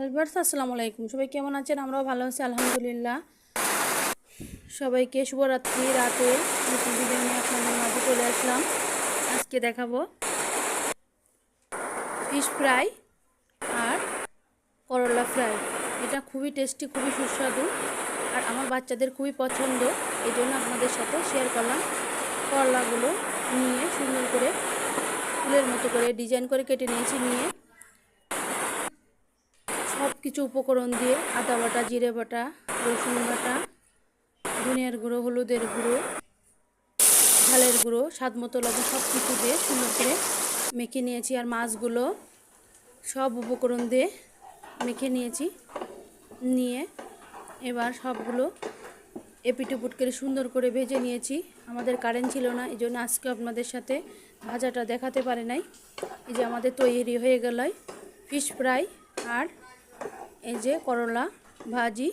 আলবার্স আসসালামু আলাইকুম। সবাই কেমন আছেন? আমরাও ভালো আছি আলহামদুলিল্লাহ। সবাইকে শুভরাত্রি। রাতে নতুন ভিডিও নিয়ে আপনাদের মাঝে চলে আসলাম। আজকে দেখাবো ফিশ ফ্রাই আর করলা ফ্রাই। এটা খুবই টেস্টি, খুবই সুস্বাদু আর আমার বাচ্চাদের খুবই পছন্দ। এই জন্য আপনাদের সাথে শেয়ার করলাম। করলাগুলো নিয়ে সুন্দর করে ফুলের মতো করে ডিজাইন করে কেটে নিয়েছি। নিয়ে সব কিছু উপকরণ দিয়ে আদা বাটা, জিরে বাটা, রসুন বাটা, ধনিয়ার গুঁড়ো, হলুদের গুঁড়ো, ঝালের গুঁড়ো, স্বাদ মতো লবণ সব কিছু দিয়ে সুন্দর করে মেখে নিয়েছি। আর মাছগুলো সব উপকরণ দিয়ে মেখে নিয়েছি। নিয়ে এবার সবগুলো এপিট ওপিট করে সুন্দর করে ভেজে নিয়েছি। আমাদের কারেন্ট ছিল না, এই জন্য আজকে আপনাদের সাথে ভাজাটা দেখাতে পারে নাই। এই যে আমাদের তৈরি হয়ে গেল ফিশ ফ্রাই আর এই যে করলা ভাজি।